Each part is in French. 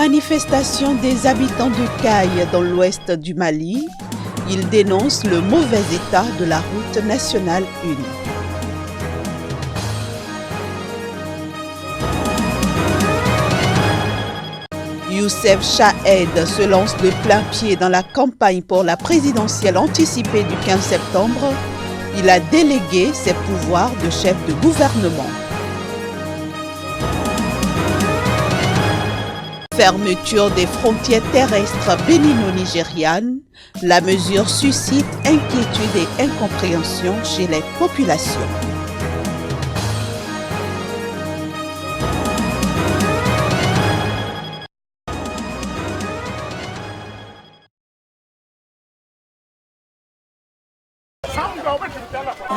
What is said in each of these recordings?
Manifestation des habitants de Caille dans l'ouest du Mali. Ils dénoncent le mauvais état de la route nationale 1. Youssef Chahed se lance de plein pied dans la campagne pour la présidentielle anticipée du 15 septembre. Il a délégué ses pouvoirs de chef de gouvernement. Fermeture des frontières terrestres bénino-nigérianes, la mesure suscite inquiétude et incompréhension chez les populations.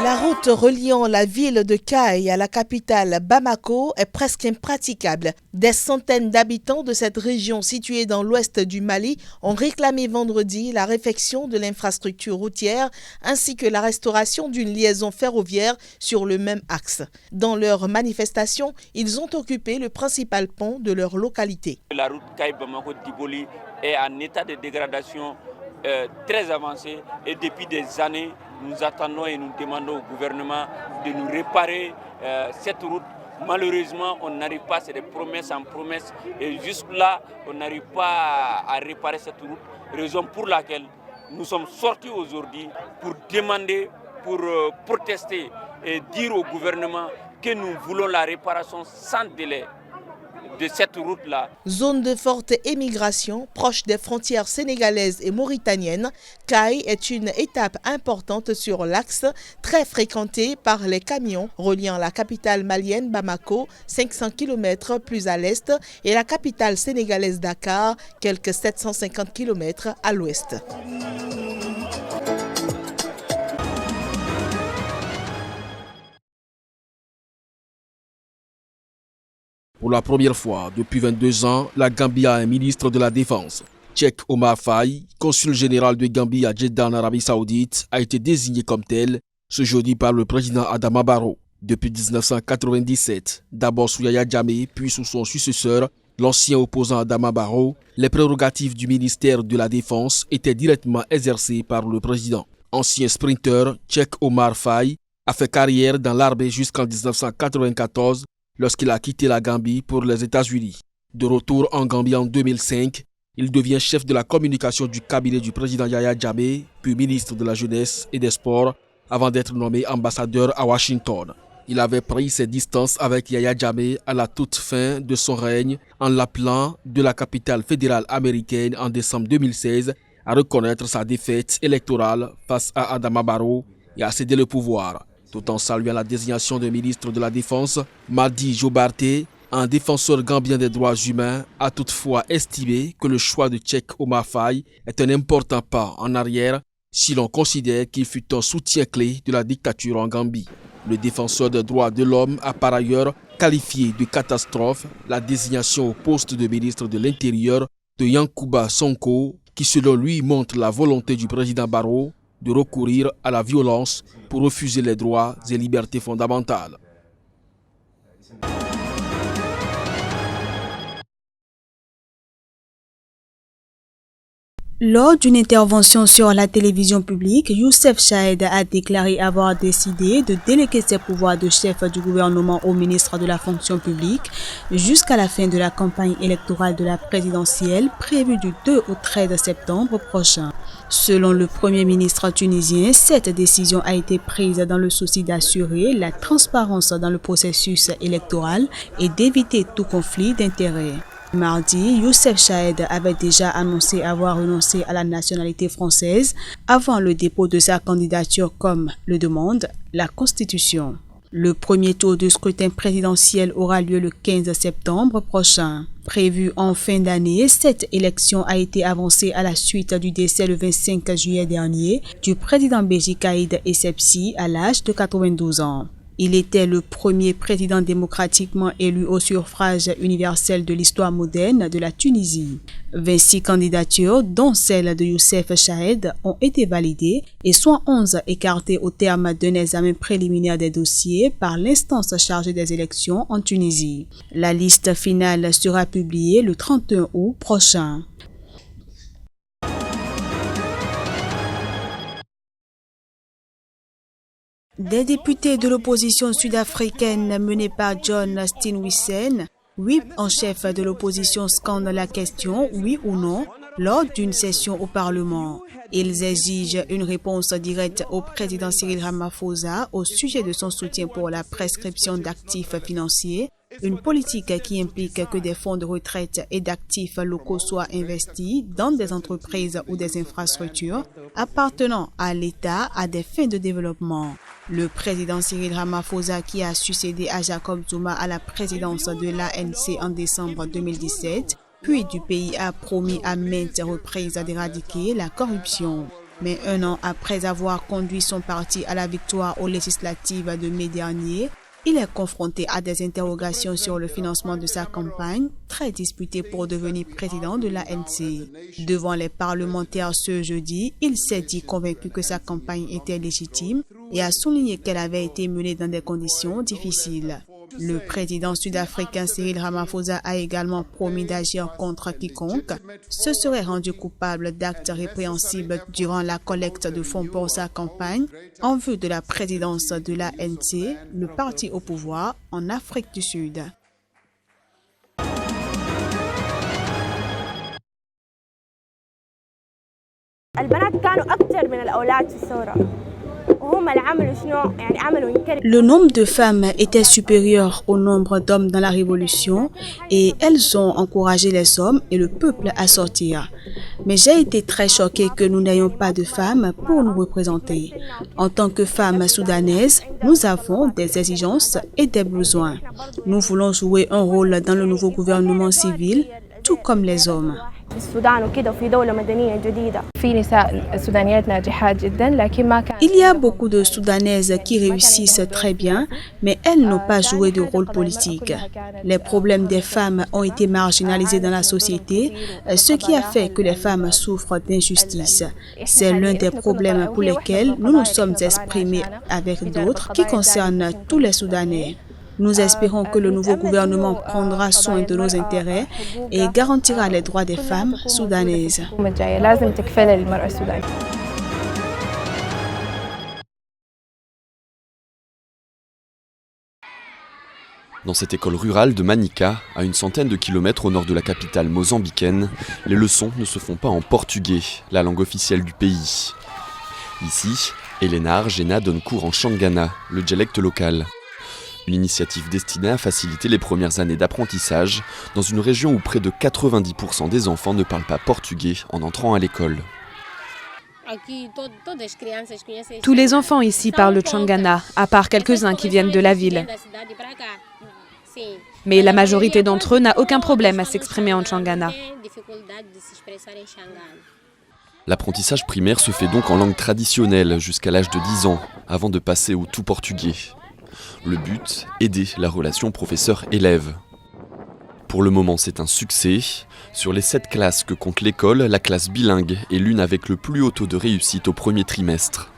La route reliant la ville de Caille à la capitale Bamako est presque impraticable. Des centaines d'habitants de cette région située dans l'ouest du Mali ont réclamé vendredi la réfection de l'infrastructure routière ainsi que la restauration d'une liaison ferroviaire sur le même axe. Dans leur manifestation, ils ont occupé le principal pont de leur localité. La route Caille-Bamako-Diboli est en état de dégradation très avancé et depuis des années, nous attendons et nous demandons au gouvernement de nous réparer cette route. Malheureusement, on n'arrive pas, c'est des promesses en promesses et jusque-là, on n'arrive pas à réparer cette route. Raison pour laquelle nous sommes sortis aujourd'hui pour demander, pour protester et dire au gouvernement que nous voulons la réparation sans délai de cette route-là. Zone de forte émigration, proche des frontières sénégalaises et mauritaniennes, Caille est une étape importante sur l'axe, très fréquenté par les camions reliant la capitale malienne Bamako, 500 km plus à l'est, et la capitale sénégalaise Dakar, quelques 750 km à l'ouest. Pour la première fois depuis 22 ans, la Gambie a un ministre de la Défense. Cheikh Omar Faye, consul général de Gambie à Jeddah en Arabie Saoudite, a été désigné comme tel ce jeudi par le président Adama Barrow. Depuis 1997, d'abord sous Yaya Jammeh, puis sous son successeur, l'ancien opposant Adama Barrow, les prérogatives du ministère de la Défense étaient directement exercées par le président. Ancien sprinter, Cheikh Omar Faye a fait carrière dans l'armée jusqu'en 1994, lorsqu'il a quitté la Gambie pour les États-Unis. De retour en Gambie en 2005, il devient chef de la communication du cabinet du président Yaya Jammeh, puis ministre de la Jeunesse et des Sports, avant d'être nommé ambassadeur à Washington. Il avait pris ses distances avec Yaya Jammeh à la toute fin de son règne en l'appelant de la capitale fédérale américaine en décembre 2016 à reconnaître sa défaite électorale face à Adama Barrow et à céder le pouvoir. Tout en saluant la désignation de ministre de la Défense, Madi Jobarté, un défenseur gambien des droits humains, a toutefois estimé que le choix de Cheikh Omar Faye est un important pas en arrière si l'on considère qu'il fut un soutien clé de la dictature en Gambie. Le défenseur des droits de l'homme a par ailleurs qualifié de catastrophe la désignation au poste de ministre de l'Intérieur de Yankuba Sonko, qui selon lui montre la volonté du président Barrow de recourir à la violence pour refuser les droits et libertés fondamentales. Lors d'une intervention sur la télévision publique, Youssef Chahed a déclaré avoir décidé de déléguer ses pouvoirs de chef du gouvernement au ministre de la fonction publique jusqu'à la fin de la campagne électorale de la présidentielle prévue du 2 au 13 septembre prochain. Selon le Premier ministre tunisien, cette décision a été prise dans le souci d'assurer la transparence dans le processus électoral et d'éviter tout conflit d'intérêts. Mardi, Youssef Chahed avait déjà annoncé avoir renoncé à la nationalité française avant le dépôt de sa candidature comme le demande la Constitution. Le premier tour du scrutin présidentiel aura lieu le 15 septembre prochain. Prévu en fin d'année, cette élection a été avancée à la suite du décès le 25 juillet dernier du président Béji Caïd Essebsi à l'âge de 92 ans. Il était le premier président démocratiquement élu au suffrage universel de l'histoire moderne de la Tunisie. 26 candidatures, dont celle de Youssef Chahed, ont été validées et 11 écartées au terme d'un examen préliminaire des dossiers par l'instance chargée des élections en Tunisie. La liste finale sera publiée le 31 août prochain. Des députés de l'opposition sud-africaine menés par John Steenhuisen, whip en chef de l'opposition, scandent la question, oui ou non, lors d'une session au Parlement. Ils exigent une réponse directe au président Cyril Ramaphosa au sujet de son soutien pour la prescription d'actifs financiers, une politique qui implique que des fonds de retraite et d'actifs locaux soient investis dans des entreprises ou des infrastructures appartenant à l'État à des fins de développement. Le président Cyril Ramaphosa, qui a succédé à Jacob Zuma à la présidence de l'ANC en décembre 2017, puis du pays a promis à maintes reprises d'éradiquer la corruption. Mais un an après avoir conduit son parti à la victoire aux législatives de mai dernier, il est confronté à des interrogations sur le financement de sa campagne, très disputée pour devenir président de l'ANC. Devant les parlementaires ce jeudi, il s'est dit convaincu que sa campagne était légitime et a souligné qu'elle avait été menée dans des conditions difficiles. Le président sud-africain Cyril Ramaphosa a également promis d'agir contre quiconque se serait rendu coupable d'actes répréhensibles durant la collecte de fonds pour sa campagne en vue de la présidence de l'ANC, le parti au pouvoir en Afrique du Sud. Le nombre de femmes était supérieur au nombre d'hommes dans la Révolution et elles ont encouragé les hommes et le peuple à sortir. Mais j'ai été très choquée que nous n'ayons pas de femmes pour nous représenter. En tant que femmes soudanaises, nous avons des exigences et des besoins. Nous voulons jouer un rôle dans le nouveau gouvernement civil, tout comme les hommes. Il y a beaucoup de Soudanaises qui réussissent très bien, mais elles n'ont pas joué de rôle politique. Les problèmes des femmes ont été marginalisés dans la société, ce qui a fait que les femmes souffrent d'injustice. C'est l'un des problèmes pour lesquels nous nous sommes exprimés avec d'autres qui concernent tous les Soudanais. Nous espérons que le nouveau gouvernement prendra soin de nos intérêts et garantira les droits des femmes soudanaises. Dans cette école rurale de Manica, à une centaine de kilomètres au nord de la capitale mozambicaine, les leçons ne se font pas en portugais, la langue officielle du pays. Ici, Helena Argena donne cours en Shangana, le dialecte local. Une initiative destinée à faciliter les premières années d'apprentissage dans une région où près de 90% des enfants ne parlent pas portugais en entrant à l'école. Tous les enfants ici parlent le Shangana, à part quelques-uns qui viennent de la ville. Mais la majorité d'entre eux n'a aucun problème à s'exprimer en Shangana. L'apprentissage primaire se fait donc en langue traditionnelle jusqu'à l'âge de 10 ans, avant de passer au tout portugais. Le but, aider la relation professeur-élève. Pour le moment, c'est un succès. Sur les 7 classes que compte l'école, la classe bilingue est l'une avec le plus haut taux de réussite au premier trimestre.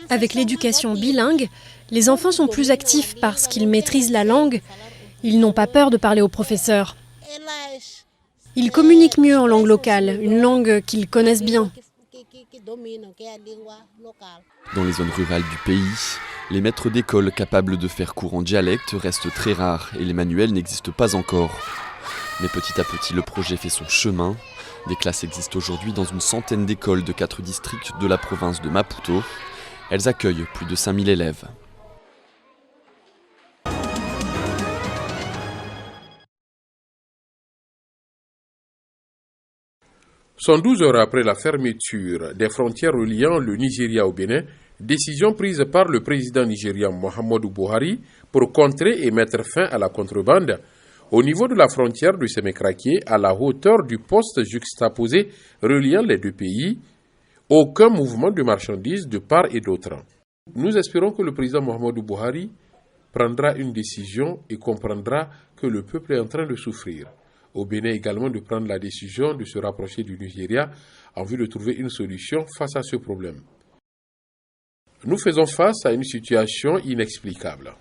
Avec l'éducation bilingue, les enfants sont plus actifs parce qu'ils maîtrisent la langue. Ils n'ont pas peur de parler aux professeurs. Ils communiquent mieux en langue locale, une langue qu'ils connaissent bien. Dans les zones rurales du pays, les maîtres d'école capables de faire cours en dialecte restent très rares et les manuels n'existent pas encore. Mais petit à petit, le projet fait son chemin. Des classes existent aujourd'hui dans une centaine d'écoles de 4 districts de la province de Maputo. Elles accueillent plus de 5000 élèves. « 112 heures après la fermeture des frontières reliant le Nigeria au Bénin, décision prise par le président nigérian Muhammadu Buhari pour contrer et mettre fin à la contrebande au niveau de la frontière de Sémékraké à la hauteur du poste juxtaposé reliant les deux pays. aucun mouvement de marchandises de part et d'autre. Nous espérons que le président Muhammadu Buhari prendra une décision et comprendra que le peuple est en train de souffrir. Au Bénin également de prendre la décision de se rapprocher du Nigeria en vue de trouver une solution face à ce problème. Nous faisons face à une situation inexplicable.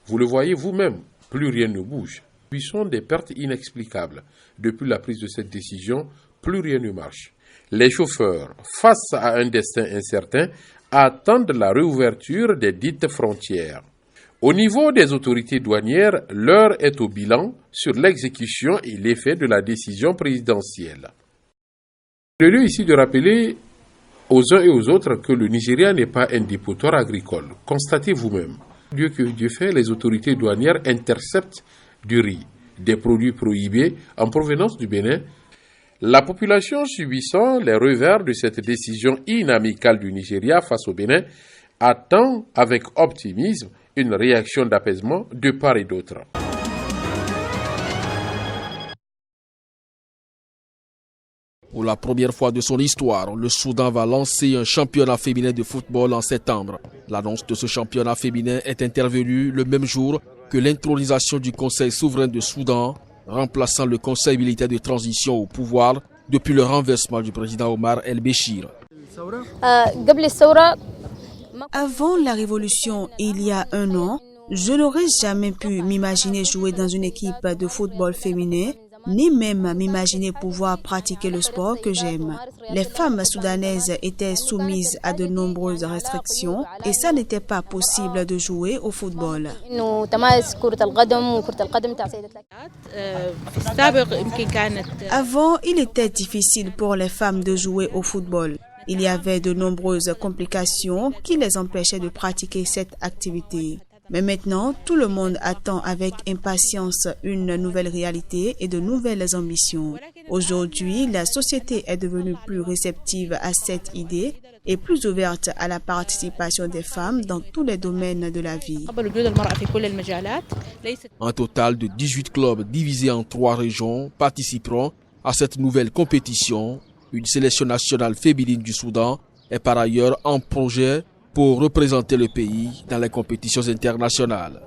Vous le voyez vous-même, plus rien ne bouge. Nous subissons des pertes inexplicables. Depuis la prise de cette décision, plus rien ne marche. Les chauffeurs, face à un destin incertain, attendent la réouverture des dites frontières. Au niveau des autorités douanières, l'heure est au bilan sur l'exécution et l'effet de la décision présidentielle. Il est lieu ici de rappeler aux uns et aux autres que le Nigeria n'est pas un dépotoir agricole. Constatez vous-même. Dieu que Dieu fait, les autorités douanières interceptent du riz, des produits prohibés en provenance du Bénin. La population subissant les revers de cette décision inamicale du Nigeria face au Bénin attend avec optimisme une réaction d'apaisement de part et d'autre. Pour la première fois de son histoire, le Soudan va lancer un championnat féminin de football en septembre. L'annonce de ce championnat féminin est intervenue le même jour que l'intronisation du Conseil souverain de Soudan, remplaçant le Conseil militaire de transition au pouvoir depuis le renversement du président Omar el-Béchir. Avant la révolution, il y a un an, je n'aurais jamais pu m'imaginer jouer dans une équipe de football féminin, ni même m'imaginer pouvoir pratiquer le sport que j'aime. Les femmes soudanaises étaient soumises à de nombreuses restrictions et ça n'était pas possible de jouer au football. Avant, il était difficile pour les femmes de jouer au football. Il y avait de nombreuses complications qui les empêchaient de pratiquer cette activité. Mais maintenant, tout le monde attend avec impatience une nouvelle réalité et de nouvelles ambitions. Aujourd'hui, la société est devenue plus réceptive à cette idée et plus ouverte à la participation des femmes dans tous les domaines de la vie. Un total de 18 clubs divisés en 3 régions participeront à cette nouvelle compétition. Une sélection nationale féminine du Soudan est par ailleurs en projet pour représenter le pays dans les compétitions internationales.